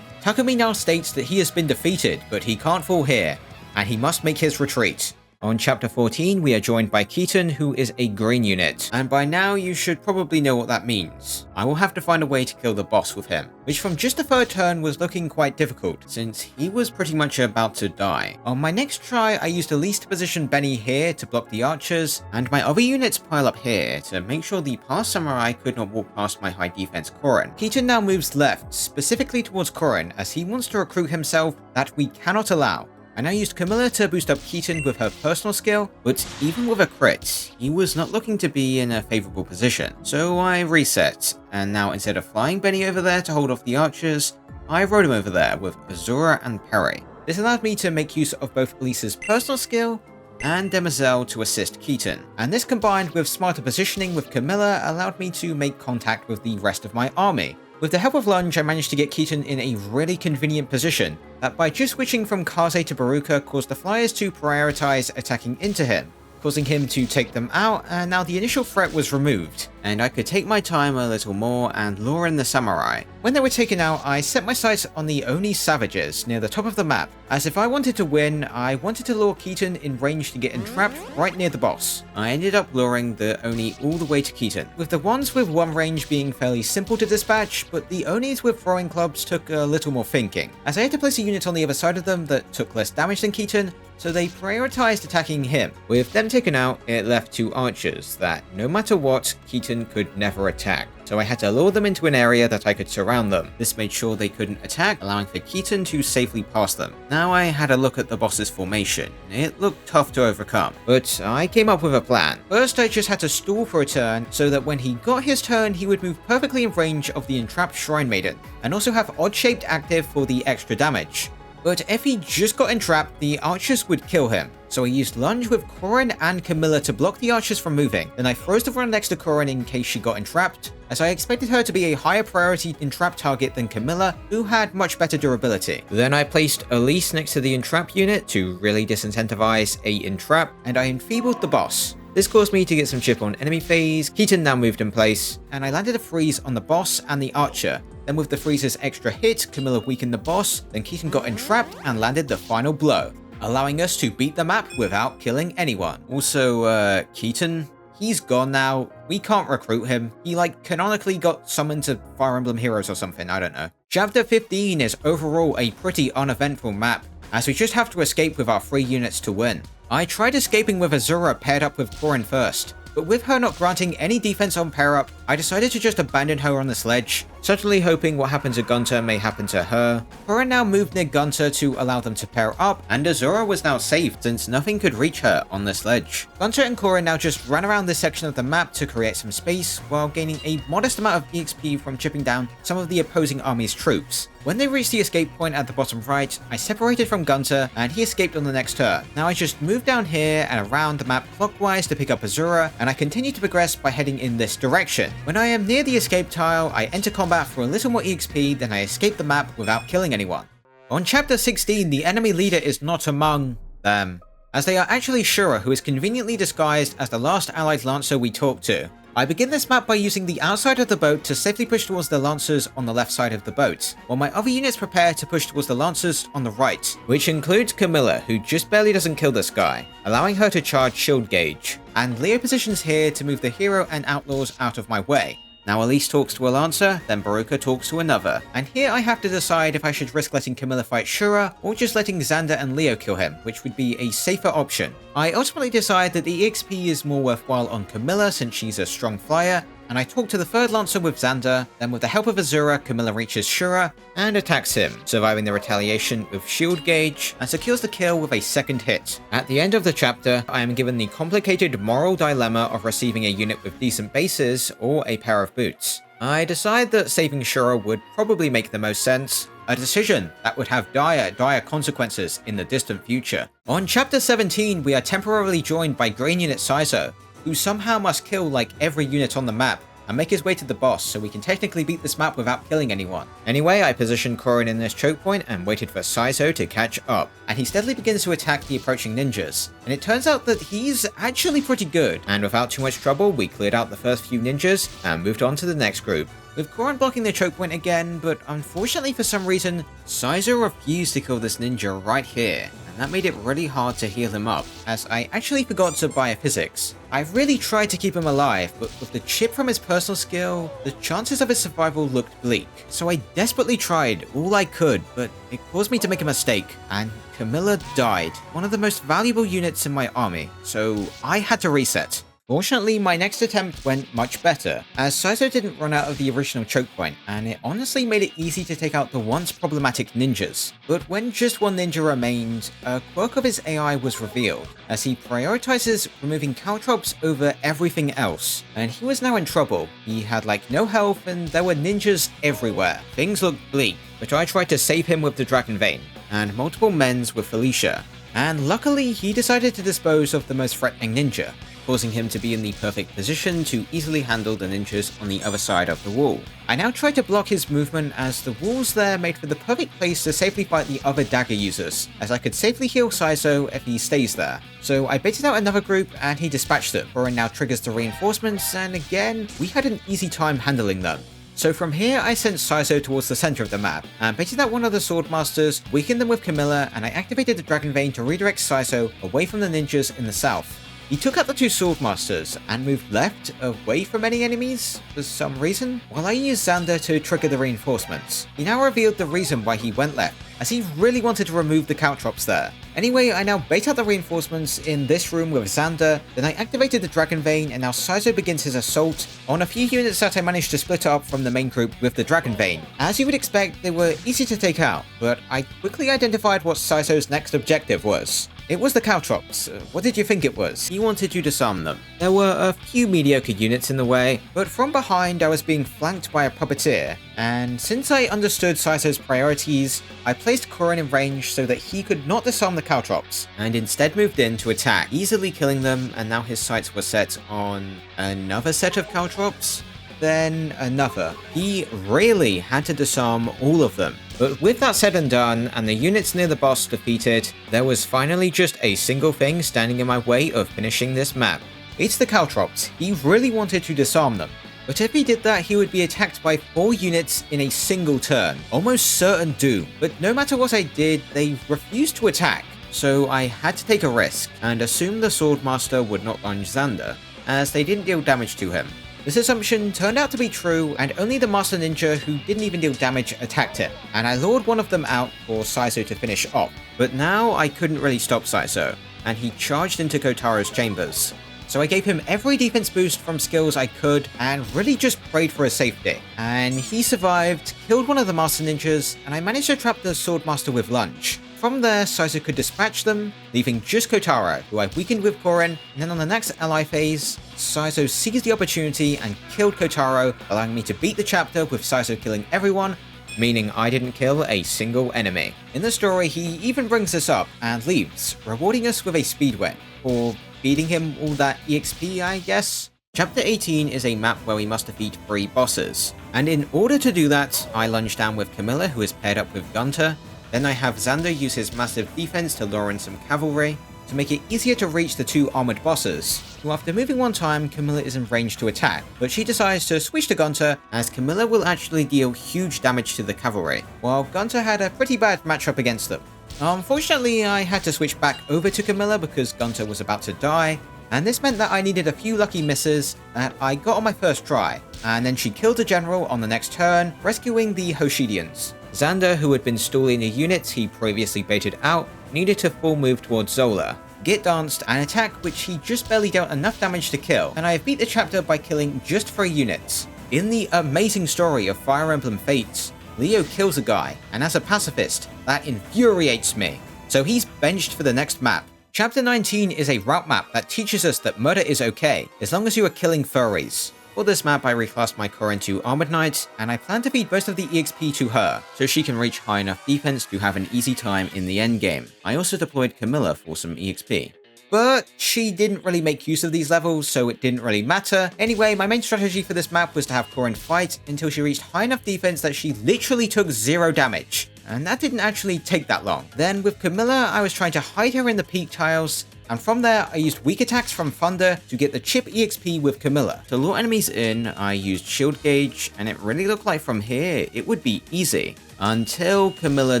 Speaker 1: Takumi now states that he has been defeated, but he can't fall here, and he must make his retreat. On chapter 14, we are joined by Keaton, who is a green unit, and by now you should probably know what that means. I will have to find a way to kill the boss with him, which from just the 3rd turn was looking quite difficult, since he was pretty much about to die. On my next try, I used Elise to position Benny here to block the archers, and my other units pile up here to make sure the past samurai could not walk past my high defense Korin. Keaton now moves left, specifically towards Korin, as he wants to recruit himself that we cannot allow. I now used Camilla to boost up Keaton with her personal skill, but even with a crit, he was not looking to be in a favourable position. So I reset, and now instead of flying Benny over there to hold off the archers, I rode him over there with Azura and Perry. This allowed me to make use of both Elisa's personal skill and Demoiselle to assist Keaton, and this combined with smarter positioning with Camilla allowed me to make contact with the rest of my army. With the help of Lunge, I managed to get Keaton in a really convenient position, that by just switching from Kaze to Baruka caused the flyers to prioritize attacking into him, causing him to take them out, and now the initial threat was removed, and I could take my time a little more and lure in the samurai. When they were taken out, I set my sights on the Oni savages near the top of the map, as if I wanted to win, I wanted to lure Keaton in range to get entrapped right near the boss. I ended up luring the Oni all the way to Keaton, with the ones with one range being fairly simple to dispatch, but the Onis with throwing clubs took a little more thinking, as I had to place a unit on the other side of them that took less damage than Keaton, so they prioritized attacking him. With them taken out, it left 2 archers that, no matter what, Keaton could never attack. So I had to lure them into an area that I could surround them. This made sure they couldn't attack, allowing for Keaton to safely pass them. Now I had a look at the boss's formation. It looked tough to overcome, but I came up with a plan. First, I just had to stall for a turn, so that when he got his turn, he would move perfectly in range of the entrapped Shrine Maiden, and also have Odd-Shaped active for the extra damage. But if he just got entrapped, the archers would kill him. So I used Lunge with Korin and Camilla to block the archers from moving. Then I froze the run next to Korin in case she got entrapped, as I expected her to be a higher priority entrap target than Camilla, who had much better durability. Then I placed Elise next to the entrap unit to really disincentivize a entrap, and I enfeebled the boss. This caused me to get some chip on enemy phase, Keaton now moved in place, and I landed a freeze on the boss and the archer. Then with the freeze's extra hit, Camilla weakened the boss, then Keaton got entrapped and landed the final blow, allowing us to beat the map without killing anyone. Also, Keaton? He's gone now. We can't recruit him. He canonically got summoned to Fire Emblem Heroes or something, I don't know. Chapter 15 is overall a pretty uneventful map, as we just have to escape with our 3 units to win. I tried escaping with Azura paired up with Corin first, but with her not granting any defense on pair up, I decided to just abandon her on the sledge, certainly hoping what happened to Gunter may happen to her. Corin now moved near Gunter to allow them to pair up, and Azura was now safe since nothing could reach her on the sledge. Gunter and Corin now just ran around this section of the map to create some space, while gaining a modest amount of EXP from chipping down some of the opposing army's troops. When they reached the escape point at the bottom right, I separated from Gunter, and he escaped on the next turn. Now I just moved down here and around the map clockwise to pick up Azura, and I continue to progress by heading in this direction. When I am near the escape tile, I enter combat for a little more EXP, then I escape the map without killing anyone. On chapter 16, the enemy leader is not among them, as they are actually Shura, who is conveniently disguised as the last allied lancer we talked to. I begin this map by using the outside of the boat to safely push towards the lancers on the left side of the boat, while my other units prepare to push towards the lancers on the right, which includes Camilla, who just barely doesn't kill this guy, allowing her to charge shield gauge, and Leo positions here to move the hero and outlaws out of my way. Now Elise talks to a lancer, then Baruka talks to another, and here I have to decide if I should risk letting Camilla fight Shura, or just letting Xander and Leo kill him, which would be a safer option. I ultimately decide that the EXP is more worthwhile on Camilla since she's a strong flyer, and I talk to the third lancer with Xander, then with the help of Azura, Camilla reaches Shura and attacks him, surviving the retaliation with shield gauge, and secures the kill with a second hit. At the end of the chapter, I am given the complicated moral dilemma of receiving a unit with decent bases or a pair of boots. I decide that saving Shura would probably make the most sense, a decision that would have dire consequences in the distant future. On chapter 17, we are temporarily joined by Green Unit Saizo, who somehow must kill every unit on the map and make his way to the boss so we can technically beat this map without killing anyone. Anyway, I positioned Corin in this choke point and waited for Saizo to catch up, and he steadily begins to attack the approaching ninjas, and it turns out that he's actually pretty good, and without too much trouble we cleared out the first few ninjas and moved on to the next group, with Corin blocking the choke point again, but unfortunately for some reason, Saizo refused to kill this ninja right here, and that made it really hard to heal him up, as I actually forgot to buy a physics. I really tried to keep him alive, but with the chip from his personal skill, the chances of his survival looked bleak. So I desperately tried all I could, but it caused me to make a mistake, and Camilla died, one of the most valuable units in my army, so I had to reset. Fortunately, my next attempt went much better, as Saizo didn't run out of the original choke point, and it honestly made it easy to take out the once problematic ninjas. But when just one ninja remained, a quirk of his AI was revealed, as he prioritizes removing caltrops over everything else, and he was now in trouble. He had no health, and there were ninjas everywhere. Things looked bleak, but I tried to save him with the Dragon Vein, and multiple mends with Felicia, and luckily he decided to dispose of the most threatening ninja, causing him to be in the perfect position to easily handle the ninjas on the other side of the wall. I now tried to block his movement, as the walls there made for the perfect place to safely fight the other dagger users, as I could safely heal Saizo if he stays there. So I baited out another group and he dispatched it. Corin now triggers the reinforcements, and again, we had an easy time handling them. So from here, I sent Saizo towards the center of the map, and baited out one of the Swordmasters, weakened them with Camilla, and I activated the Dragon Vein to redirect Saizo away from the ninjas in the south. He took out the two Swordmasters and moved left away from any enemies for some reason, while I used Xander to trigger the reinforcements. He now revealed the reason why he went left, as he really wanted to remove the caltrops there. Anyway, I now bait out the reinforcements in this room with Xander, then I activated the Dragon Vein, and now Saizo begins his assault on a few units that I managed to split up from the main group with the Dragon Vein. As you would expect, they were easy to take out, but I quickly identified what Saizo's next objective was. It was the caltrops. What did you think it was? He wanted you to disarm them. There were a few mediocre units in the way, but from behind I was being flanked by a puppeteer, and since I understood Saizo's priorities, I placed Corin in range so that he could not disarm the caltrops, and instead moved in to attack, easily killing them, and now his sights were set on another set of caltrops? Then another. He really had to disarm all of them. But with that said and done, and the units near the boss defeated, there was finally just a single thing standing in my way of finishing this map. It's the Caltrops. He really wanted to disarm them. But if he did that, he would be attacked by 4 units in a single turn. Almost certain doom. But no matter what I did, they refused to attack. So I had to take a risk, and assume the Swordmaster would not lunge Xander, as they didn't deal damage to him. This assumption turned out to be true, and only the Master Ninja who didn't even deal damage attacked him, and I lured one of them out for Saizo to finish off. But now I couldn't really stop Saizo, and he charged into Kotaro's chambers. So I gave him every defense boost from skills I could, and really just prayed for his safety. And he survived, killed one of the Master Ninjas, and I managed to trap the Swordmaster with lunge. From there, Saizo could dispatch them, leaving just Kotaro, who I weakened with Korin, and then on the next ally phase, Saizo seized the opportunity and killed Kotaro, allowing me to beat the chapter with Saizo killing everyone, meaning I didn't kill a single enemy. In the story, he even brings this up and leaves, rewarding us with a speed win, or feeding him all that EXP, I guess? Chapter 18 is a map where we must defeat 3 bosses, and in order to do that, I lunge down with Camilla, who is paired up with Gunter. Then I have Xander use his massive defense to lure in some cavalry, to make it easier to reach the 2 armored bosses, who after moving one time, Camilla is in range to attack, but she decides to switch to Gunter, as Camilla will actually deal huge damage to the cavalry, while Gunter had a pretty bad matchup against them. Unfortunately, I had to switch back over to Camilla because Gunter was about to die, and this meant that I needed a few lucky misses that I got on my first try, and then she killed the general on the next turn, rescuing the Hoshidians. Xander, who had been stalling the units he previously baited out, needed to full move towards Zola, get danced, and attack which he just barely dealt enough damage to kill, and I beat the chapter by killing just 3 units. In the amazing story of Fire Emblem Fates, Leo kills a guy, and as a pacifist, that infuriates me, so he's benched for the next map. Chapter 19 is a route map that teaches us that murder is okay, as long as you are killing furries. For this map, I reclassed my Korin to Armored Knight, and I plan to feed most of the EXP to her, so she can reach high enough defense to have an easy time in the endgame. I also deployed Camilla for some EXP. But she didn't really make use of these levels, so it didn't really matter. Anyway, my main strategy for this map was to have Korin fight until she reached high enough defense that she literally took 0 damage. And that didn't actually take that long. Then with Camilla, I was trying to hide her in the peak tiles, and from there, I used weak attacks from Thunder to get the chip EXP with Camilla. To lure enemies in, I used shield gauge, and it really looked like from here, it would be easy. Until Camilla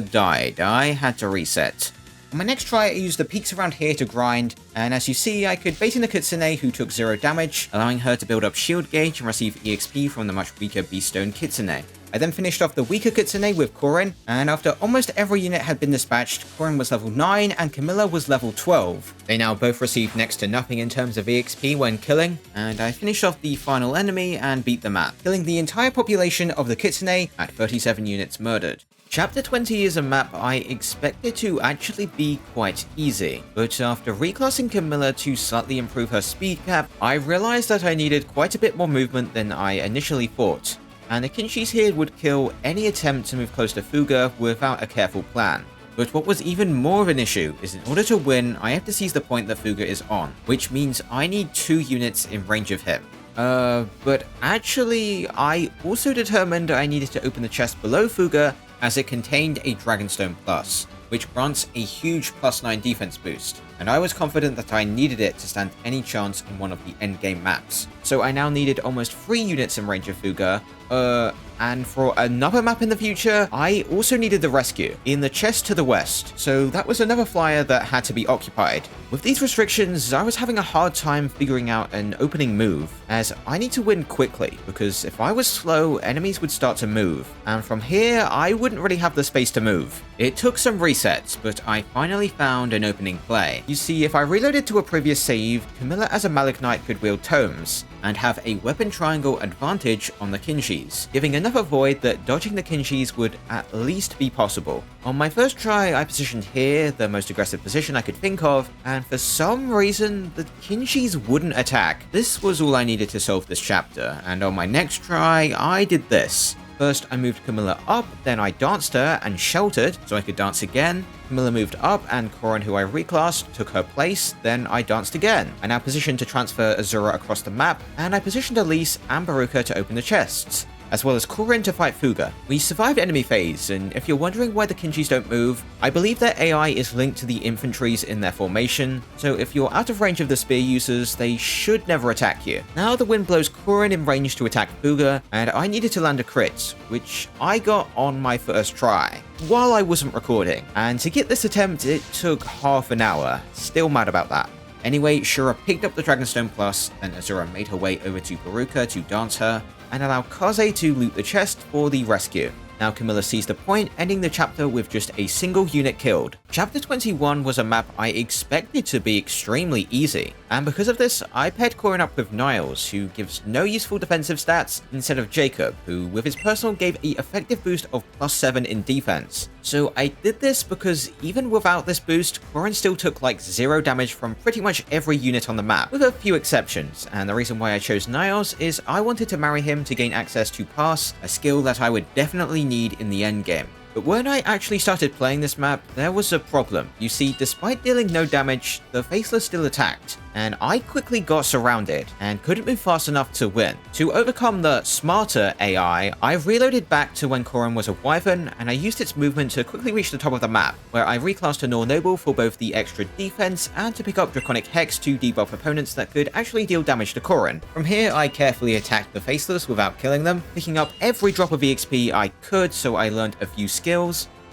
Speaker 1: died, I had to reset. On my next try, I used the peaks around here to grind, and as you see, I could bait in the Kitsune who took 0 damage, allowing her to build up shield gauge and receive EXP from the much weaker Beastone Kitsune. I then finished off the weaker Kitsune with Korin, and after almost every unit had been dispatched, Korin was level 9 and Camilla was level 12. They now both received next to nothing in terms of EXP when killing, and I finished off the final enemy and beat the map, killing the entire population of the Kitsune at 37 units murdered. Chapter 20 is a map I expected to actually be quite easy, but after reclassing Camilla to slightly improve her speed cap, I realized that I needed quite a bit more movement than I initially thought, and the Kinshis here would kill any attempt to move close to Fuga without a careful plan. But what was even more of an issue is in order to win, I have to seize the point that Fuga is on, which means I need 2 units in range of him. But actually, I also determined I needed to open the chest below Fuga as it contained a Dragonstone Plus, which grants a huge +9 defense boost, and I was confident that I needed it to stand any chance in one of the endgame maps. So I now needed almost 3 units in range of Fuga, and for another map in the future, I also needed the rescue in the chest to the west, so that was another flyer that had to be occupied. With these restrictions, I was having a hard time figuring out an opening move, as I need to win quickly, because if I was slow, enemies would start to move, and from here, I wouldn't really have the space to move. It took some resets, but I finally found an opening play. You see, if I reloaded to a previous save, Camilla as a Malik Knight could wield tomes, and have a weapon triangle advantage on the Kinshis, giving enough a void that dodging the Kinshis would at least be possible. On my first try, I positioned here, the most aggressive position I could think of, and for some reason, the Kinshis wouldn't attack. This was all I needed to solve this chapter, and on my next try, I did this. First, I moved Camilla up, then I danced her and sheltered so I could dance again. Camilla moved up and Korin, who I reclassed, took her place, then I danced again. I now positioned to transfer Azura across the map, and I positioned Elise and Baruka to open the chests. as well as Korin to fight Fuga. We survived enemy phase, and if you're wondering why the Kinjis don't move, I believe their AI is linked to the infantries in their formation, so if you're out of range of the spear users, they should never attack you. Now the wind blows Korin in range to attack Fuga, and I needed to land a crit, which I got on my first try, while I wasn't recording, and to get this attempt it took half an hour. Still mad about that. Anyway, Shura picked up the Dragonstone Plus, and Azura made her way over to Baruka to dance her, and allow Kaze to loot the chest for the rescue. Now Camilla seized the point, ending the chapter with just a single unit killed. Chapter 21 was a map I expected to be extremely easy, and because of this, I paired Korin up with Niles, who gives no useful defensive stats, instead of Jacob, who with his personal gave an effective boost of +7 in defense. So I did this because even without this boost, Korin still took like 0 damage from pretty much every unit on the map, with a few exceptions, and the reason why I chose Niles is I wanted to marry him to gain access to Pass, a skill that I would definitely need in the endgame. But when I actually started playing this map, there was a problem. You see, despite dealing no damage, the Faceless still attacked, and I quickly got surrounded and couldn't move fast enough to win. To overcome the smarter AI, I reloaded back to when Korin was a Wyvern, and I used its movement to quickly reach the top of the map, where I reclassed a Nor Noble for both the extra defense and to pick up Draconic Hex to debuff opponents that could actually deal damage to Korin. From here, I carefully attacked the Faceless without killing them, picking up every drop of EXP I could so I learned a few skills,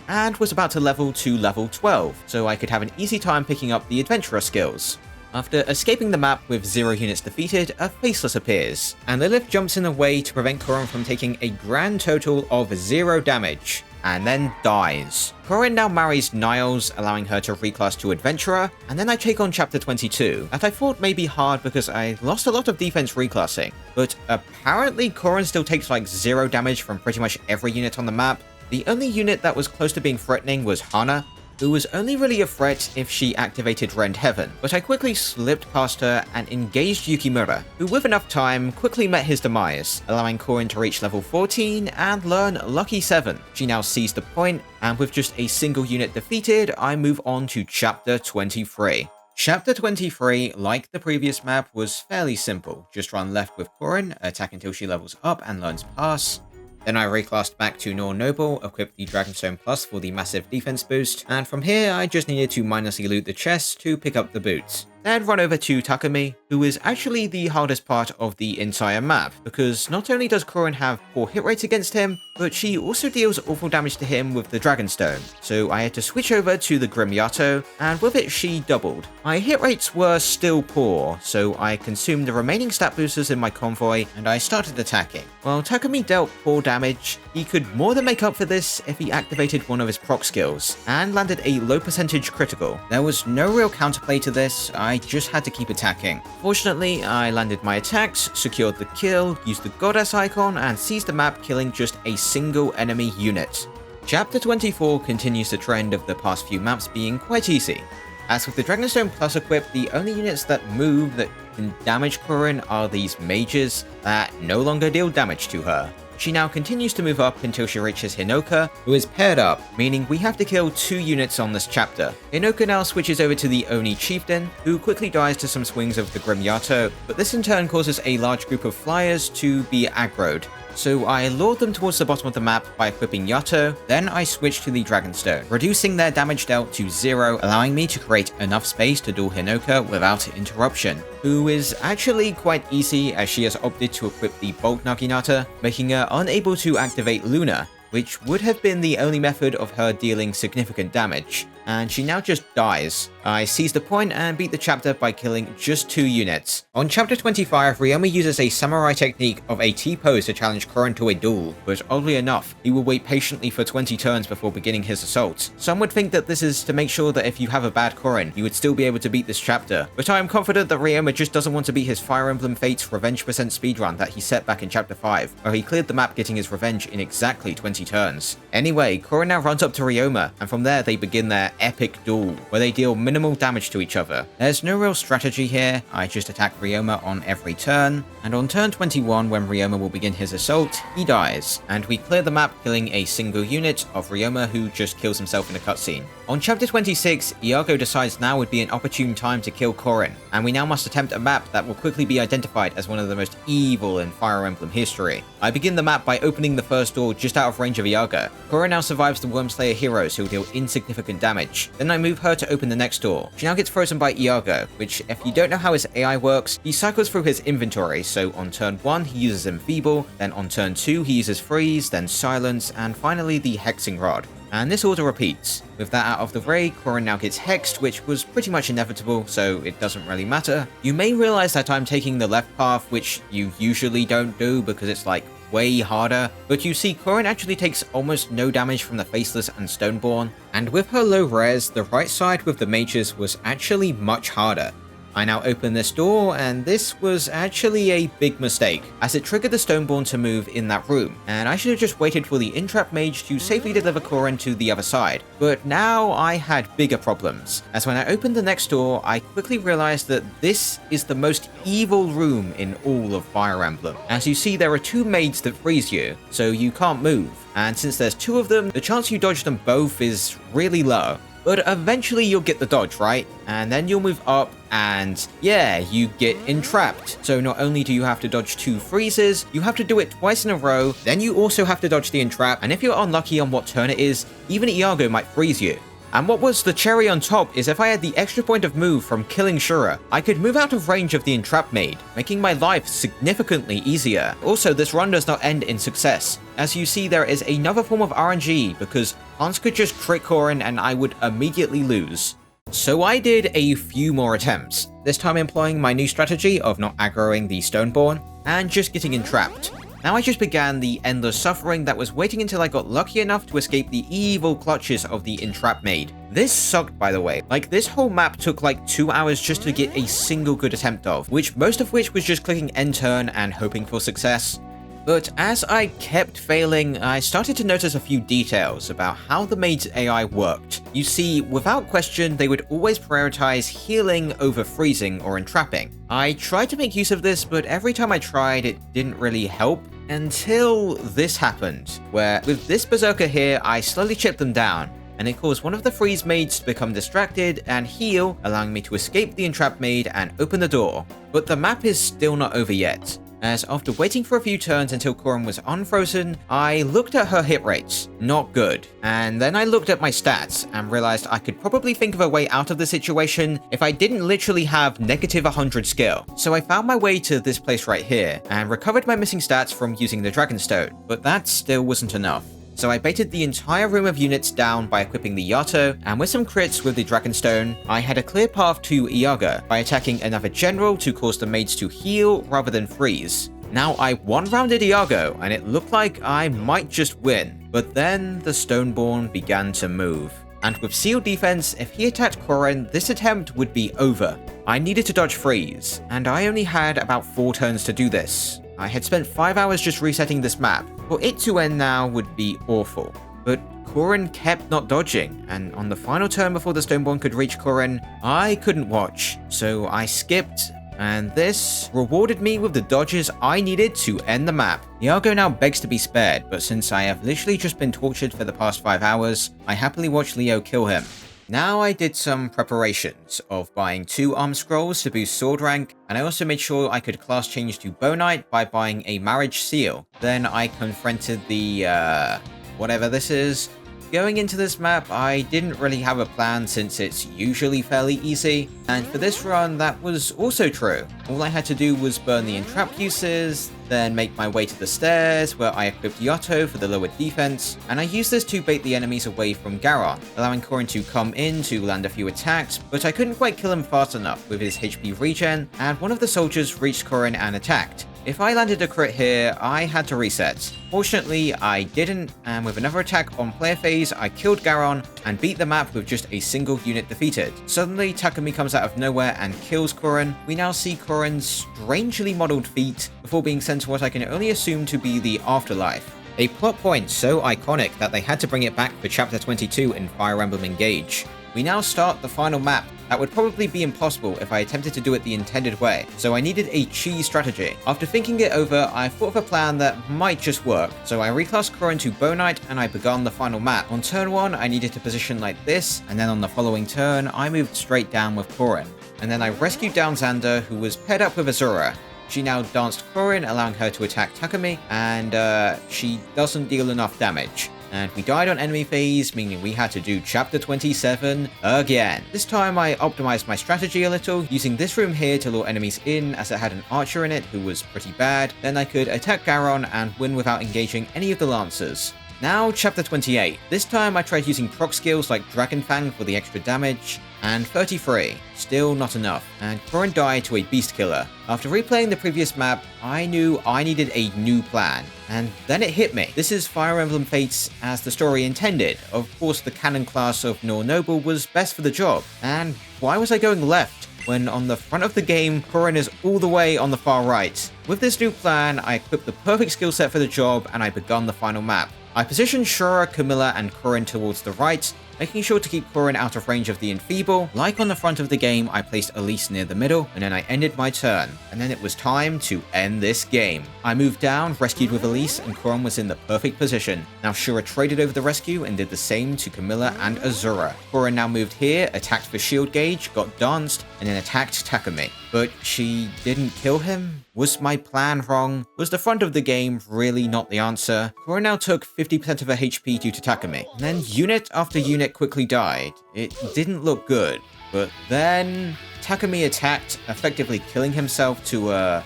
Speaker 1: and was about to level to level 12, so I could have an easy time picking up the Adventurer skills. After escaping the map with 0 units defeated, a Faceless appears, and Lilith jumps in the way to prevent Korin from taking a grand total of 0 damage, and then dies. Korin now marries Niles, allowing her to reclass to Adventurer, and then I take on Chapter 22, that I thought may be hard because I lost a lot of defense reclassing, but apparently Korin still takes like 0 damage from pretty much every unit on the map. The only unit that was close to being threatening was Hana, who was only really a threat if she activated Rend Heaven, but I quickly slipped past her and engaged Yukimura, who with enough time quickly met his demise, allowing Korin to reach level 14 and learn Lucky 7. She now seized the point, and with just a single unit defeated, I move on to Chapter 23. Chapter 23, like the previous map, was fairly simple. Just run left with Korin, attack until she levels up and learns Pass. Then I reclassed back to Nor Noble, equipped the Dragonstone Plus for the massive defense boost, and from here I just needed to mindlessly loot the chests to pick up the boots. Then run over to Takumi, who is actually the hardest part of the entire map, because not only does Korin have poor hit rates against him, but she also deals awful damage to him with the Dragonstone, so I had to switch over to the Grim Yato, and with it she doubled. My hit rates were still poor, so I consumed the remaining stat boosters in my convoy, and I started attacking. While Takumi dealt poor damage, he could more than make up for this if he activated one of his proc skills, and landed a low percentage critical. There was no real counterplay to this, I just had to keep attacking. Fortunately, I landed my attacks, secured the kill, used the goddess icon, and seized the map, killing just a single enemy unit. Chapter 24 continues the trend of the past few maps being quite easy. As with the Dragonstone Plus equipped, the only units that move that can damage Korin are these mages that no longer deal damage to her. She now continues to move up until she reaches Hinoka, who is paired up, meaning we have to kill 2 units on this chapter. Hinoka now switches over to the Oni Chieftain, who quickly dies to some swings of the Grim Yato, but this in turn causes a large group of flyers to be aggroed. So I lured them towards the bottom of the map by equipping Yato, then I switched to the Dragonstone, reducing their damage dealt to 0, allowing me to create enough space to duel Hinoka without interruption, who is actually quite easy as she has opted to equip the Bulk Naginata, making her unable to activate Luna, which would have been the only method of her dealing significant damage, and she now just dies. I seized the point and beat the chapter by killing just 2 units. On chapter 25, Ryoma uses a samurai technique of a T-pose to challenge Korin to a duel, but oddly enough, he will wait patiently for 20 turns before beginning his assault. Some would think that this is to make sure that if you have a bad Korin, you would still be able to beat this chapter, but I am confident that Ryoma just doesn't want to beat his Fire Emblem Fates revenge % speedrun that he set back in chapter 5, where he cleared the map getting his revenge in exactly 20 30 turns. Anyway, Corrin now runs up to Ryoma, and from there they begin their epic duel, where they deal minimal damage to each other. There's no real strategy here, I just attack Ryoma on every turn, and on turn 21 when Ryoma will begin his assault, he dies, and we clear the map killing a single unit of Ryoma who just kills himself in a cutscene. On chapter 26, Iago decides now would be an opportune time to kill Corrin, and we now must attempt a map that will quickly be identified as one of the most evil in Fire Emblem history. I begin the map by opening the first door just out of range of Iago. Corrin now survives the Wormslayer heroes who will deal insignificant damage. Then I move her to open the next door. She now gets frozen by Iago, which if you don't know how his AI works, he cycles through his inventory, so on turn 1 he uses Enfeeble, then on turn 2 he uses Freeze, then Silence, and finally the Hexing Rod. And this order repeats. With that out of the way, Corrin now gets hexed, which was pretty much inevitable, so it doesn't really matter. You may realize that I'm taking the left path, which you usually don't do because it's like way harder, but you see Corrin actually takes almost no damage from the Faceless and Stoneborn, and with her low res, the right side with the mages was actually much harder. I now open this door, and this was actually a big mistake, as it triggered the Stoneborn to move in that room, and I should have just waited for the Intrap Mage to safely deliver Corrin to the other side. But now I had bigger problems, as when I opened the next door, I quickly realized that this is the most evil room in all of Fire Emblem. As you see, there are 2 maids that freeze you, so you can't move, and since there's 2 of them, the chance you dodge them both is really low. But eventually you'll get the dodge, right? And then you'll move up and yeah, you get entrapped. So not only do you have to dodge 2 freezes, you have to do it twice in a row, then you also have to dodge the entrap, and if you're unlucky on what turn it is, even Iago might freeze you. And what was the cherry on top is if I had the extra point of move from killing Shura, I could move out of range of the Entrap Maid, making my life significantly easier. Also, this run does not end in success. As you see, there is another form of RNG, because Hans could just crit Corrin and I would immediately lose. So I did a few more attempts, this time employing my new strategy of not aggroing the Stoneborn, and just getting entrapped. Now I just began the endless suffering that was waiting until I got lucky enough to escape the evil clutches of the Entrap Maid. This sucked, by the way. Like, this whole map took like 2 hours just to get a single good attempt of, most of which was just clicking end turn and hoping for success. But as I kept failing, I started to notice a few details about how the maid's AI worked. You see, without question, they would always prioritize healing over freezing or entrapping. I tried to make use of this, but every time I tried, it didn't really help. Until this happened, where with this Berserker here, I slowly chipped them down, and it caused one of the freeze maids to become distracted and heal, allowing me to escape the entrap maid and open the door. But the map is still not over yet, as after waiting for a few turns until Corrin was unfrozen, I looked at her hit rates, not good, and then I looked at my stats and realized I could probably think of a way out of the situation if I didn't literally have negative 100 skill. So I found my way to this place right here, and recovered my missing stats from using the Dragonstone, but that still wasn't enough. So I baited the entire room of units down by equipping the Yato, and with some crits with the Dragonstone, I had a clear path to Iago by attacking another general to cause the maids to heal rather than freeze. Now I one-rounded Iago, and it looked like I might just win, but then the Stoneborn began to move. And with sealed defense, if he attacked Corrin, this attempt would be over. I needed to dodge freeze, and I only had about 4 turns to do this. I had spent 5 hours just resetting this map. For it to end now would be awful. But Corrin kept not dodging, and on the final turn before the Stoneborn could reach Corrin, I couldn't watch, so I skipped, and this rewarded me with the dodges I needed to end the map. Iago now begs to be spared, but since I have literally just been tortured for the past 5 hours, I happily watched Leo kill him. Now I did some preparations of buying 2 arm scrolls to boost sword rank, and I also made sure I could class change to Bow Knight by buying a marriage seal. Then I confronted the, whatever this is. Going into this map, I didn't really have a plan since it's usually fairly easy, and for this run that was also true. All I had to do was burn the entrap uses, then make my way to the stairs where I equipped Yato for the lowered defense, and I used this to bait the enemies away from Garon, allowing Corrin to come in to land a few attacks, but I couldn't quite kill him fast enough with his HP regen, and one of the soldiers reached Corrin and attacked. If I landed a crit here, I had to reset. Fortunately, I didn't, and with another attack on player phase, I killed Garon and beat the map with just a single unit defeated. Suddenly, Takumi comes out of nowhere and kills Corrin. We now see Corrin's strangely modeled feet before being sent to what I can only assume to be the afterlife. a plot point so iconic that they had to bring it back for Chapter 22 in Fire Emblem Engage. We now start the final map. That would probably be impossible if I attempted to do it the intended way, so I needed a cheese strategy. After thinking it over, I thought of a plan that might just work, so I reclassed Corrin to Bow Knight and I began the final map. On turn 1, I needed to position like this, and then on the following turn, I moved straight down with Corrin. And then I rescued down Xander, who was paired up with Azura. She now danced Corrin, allowing her to attack Takumi, and she doesn't deal enough damage. And we died on enemy phase, meaning we had to do Chapter 27 again. This time I optimized my strategy a little, using this room here to lure enemies in as it had an archer in it who was pretty bad. Then I could attack Garon and win without engaging any of the lancers. Now Chapter 28. This time I tried using proc skills like Dragon Fang for the extra damage, and 33. Still not enough, and Corrin died to a beast killer. After replaying the previous map, I knew I needed a new plan, and then it hit me. This is Fire Emblem Fates as the story intended. Of course, the canon class of Nor Noble was best for the job, and why was I going left when on the front of the game, Corrin is all the way on the far right? With this new plan, I equipped the perfect skill set for the job, and I begun the final map. I positioned Shura, Camilla, and Corrin towards the right, making sure to keep Corrin out of range of the Enfeeble. Like on the front of the game, I placed Elise near the middle, and then I ended my turn. And then it was time to end this game. I moved down, rescued with Elise, and Corrin was in the perfect position. Now Shura traded over the rescue and did the same to Camilla and Azura. Corrin now moved here, attacked for shield gauge, got danced, and then attacked Takumi. But she didn't kill him? Was my plan wrong? Was the front of the game really not the answer? Corrin now took 50% of her HP due to Takumi. And then unit after unit quickly died. It didn't look good. But then Takumi attacked, effectively killing himself to a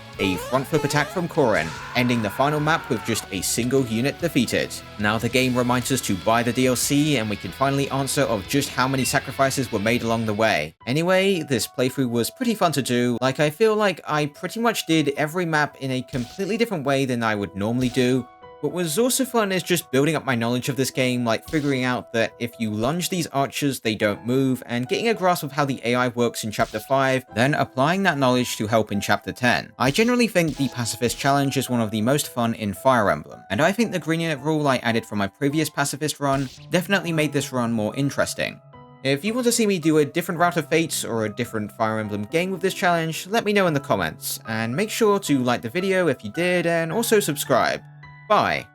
Speaker 1: front flip attack from Corrin, ending the final map with just a single unit defeated. Now the game reminds us to buy the DLC, and we can finally answer of just how many sacrifices were made along the way. Anyway, this playthrough was pretty fun to do. Like, I feel like I pretty much did every map in a completely different way than I would normally do. What was also fun is just building up my knowledge of this game, like figuring out that if you lunge these archers, they don't move, and getting a grasp of how the AI works in Chapter 5, then applying that knowledge to help in Chapter 10. I generally think the Pacifist challenge is one of the most fun in Fire Emblem, and I think the green unit rule I added from my previous Pacifist run definitely made this run more interesting. If you want to see me do a different Route of Fates or a different Fire Emblem game with this challenge, let me know in the comments, and make sure to like the video if you did, and also subscribe. Bye.